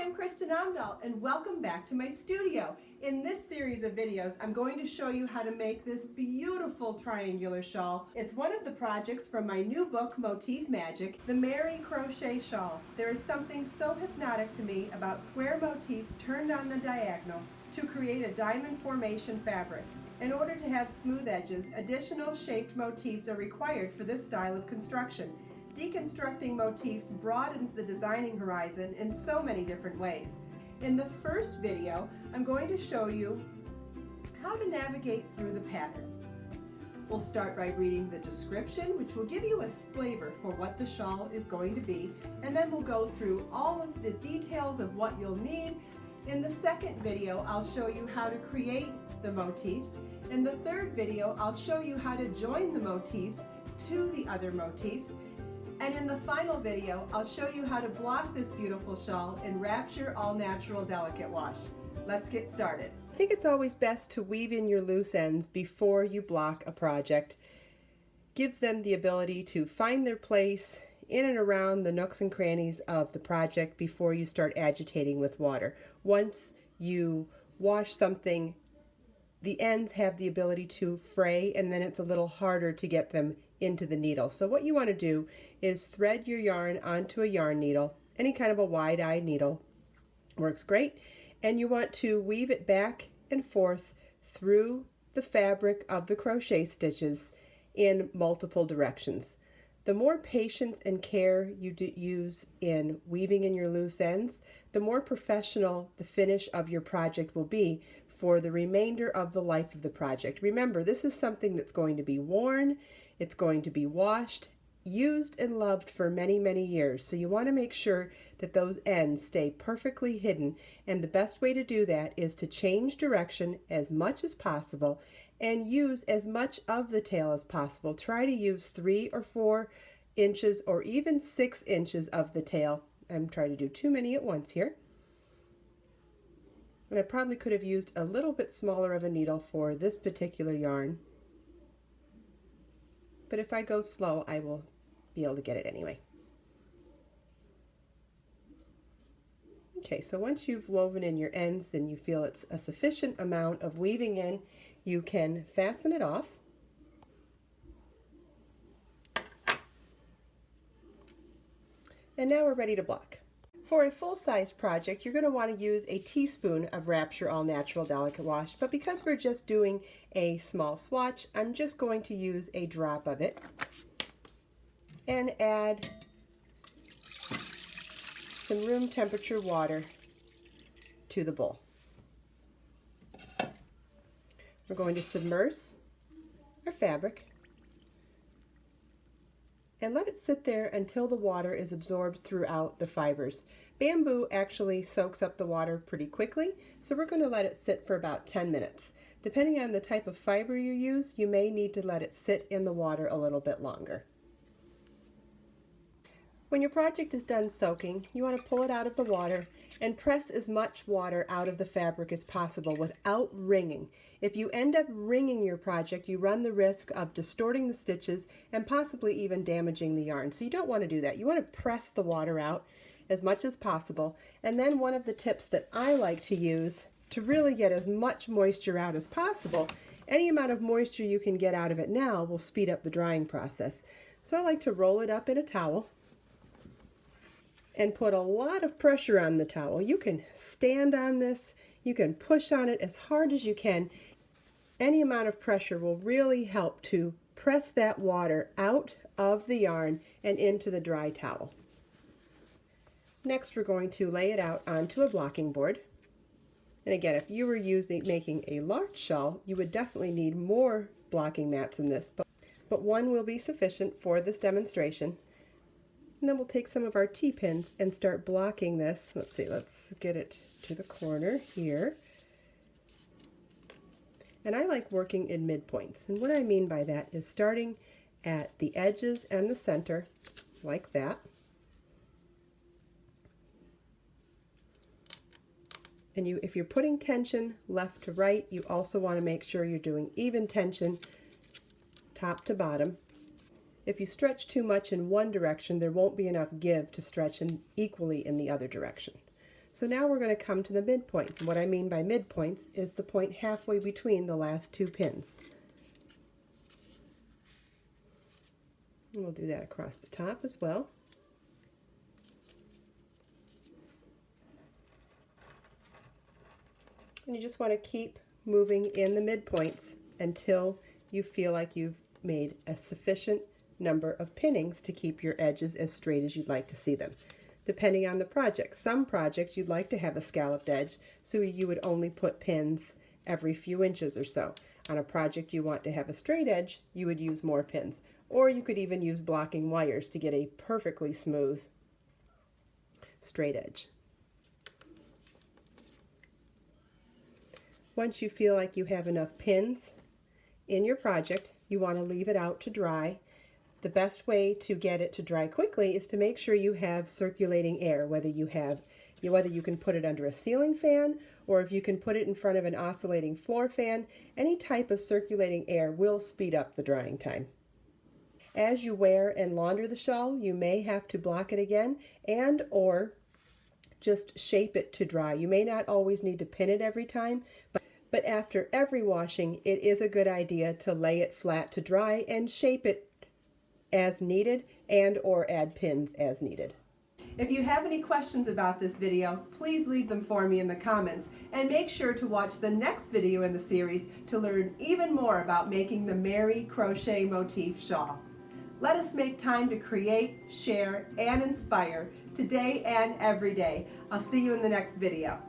I'm Kristin Omdahl and welcome back to my studio. In this series of videos, I'm going to show you how to make this beautiful triangular shawl. It's one of the projects from my new book, Motif Magic, the Meri Crochet Shawl. There is something so hypnotic to me about square motifs turned on the diagonal to create a diamond formation fabric. In order to have smooth edges, additional shaped motifs are required for this style of construction. Deconstructing motifs broadens the designing horizon in so many different ways. In the first video, I'm going to show you how to navigate through the pattern. We'll start by reading the description, which will give you a flavor for what the shawl is going to be, and then we'll go through all of the details of what you'll need. In the second video, I'll show you how to create the motifs. In the third video, I'll show you how to join the motifs to the other motifs. And in the final video, I'll show you how to block this beautiful shawl in Wrapture All Natural Delicate Wash. Let's get started. I think it's always best to weave in your loose ends before you block a project. Gives them the ability to find their place in and around the nooks and crannies of the project before you start agitating with water. Once you wash something, the ends have the ability to fray, and then it's a little harder to get them into the needle. So what you want to do is thread your yarn onto a yarn needle. Any kind of a wide-eye needle works great, and you want to weave it back and forth through the fabric of the crochet stitches in multiple directions. The more patience and care you use in weaving in your loose ends, the more professional the finish of your project will be for the remainder of the life of the project. Remember, this is something that's going to be worn, it's going to be washed, used and loved for many, many years. So you want to make sure that those ends stay perfectly hidden, and the best way to do that is to change direction as much as possible and use as much of the tail as possible. Try to use 3 or 4 inches or even 6 inches of the tail. I'm trying to do too many at once here. And I probably could have used a little bit smaller of a needle for this particular yarn. But if I go slow, I will be able to get it anyway. Okay, so once you've woven in your ends and you feel it's a sufficient amount of weaving in, you can fasten it off. And now we're ready to block. For a full-size project, you're going to want to use a teaspoon of Wrapture All Natural Delicate Wash, but because we're just doing a small swatch, I'm just going to use a drop of it and add some room temperature water to the bowl. We're going to submerge our fabric and let it sit there until the water is absorbed throughout the fibers. Bamboo actually soaks up the water pretty quickly, so we're going to let it sit for about 10 minutes. Depending on the type of fiber you use, you may need to let it sit in the water a little bit longer. When your project is done soaking, you want to pull it out of the water and press as much water out of the fabric as possible without wringing. If you end up wringing your project, you run the risk of distorting the stitches and possibly even damaging the yarn. So you don't want to do that. You want to press the water out as much as possible. And then one of the tips that I like to use to really get as much moisture out as possible, any amount of moisture you can get out of it now will speed up the drying process. So I like to roll it up in a towel and put a lot of pressure on the towel. You can stand on this, you can push on it as hard as you can. Any amount of pressure will really help to press that water out of the yarn and into the dry towel. Next, we're going to lay it out onto a blocking board. And again, if you were making a large shawl, you would definitely need more blocking mats in this, but one will be sufficient for this demonstration. And then we'll take some of our T-pins and start blocking this. Let's see, let's get it to the corner here. And I like working in midpoints. And what I mean by that is starting at the edges and the center, like that. And if you're putting tension left to right, you also want to make sure you're doing even tension top to bottom. If you stretch too much in one direction, there won't be enough give to stretch equally in the other direction. So now we're going to come to the midpoints. And what I mean by midpoints is the point halfway between the last two pins. And we'll do that across the top as well. And you just want to keep moving in the midpoints until you feel like you've made a sufficient number of pinnings to keep your edges as straight as you'd like to see them. Depending on the project. Some projects you'd like to have a scalloped edge, so you would only put pins every few inches or so. On a project you want to have a straight edge, you would use more pins. Or you could even use blocking wires to get a perfectly smooth straight edge. Once you feel like you have enough pins in your project, you want to leave it out to dry. The best way to get it to dry quickly is to make sure you have circulating air, whether you can put it under a ceiling fan, or if you can put it in front of an oscillating floor fan. Any type of circulating air will speed up the drying time. As you wear and launder the shawl, you may have to block it again and or just shape it to dry. You may not always need to pin it every time, but after every washing, it is a good idea to lay it flat to dry and shape it as needed and or add pins as needed. If you have any questions about this video, please leave them for me in the comments, and make sure to watch the next video in the series to learn even more about making the Meri Crochet Motif Shawl. Let us make time to create, share, and inspire today and every day. I'll see you in the next video.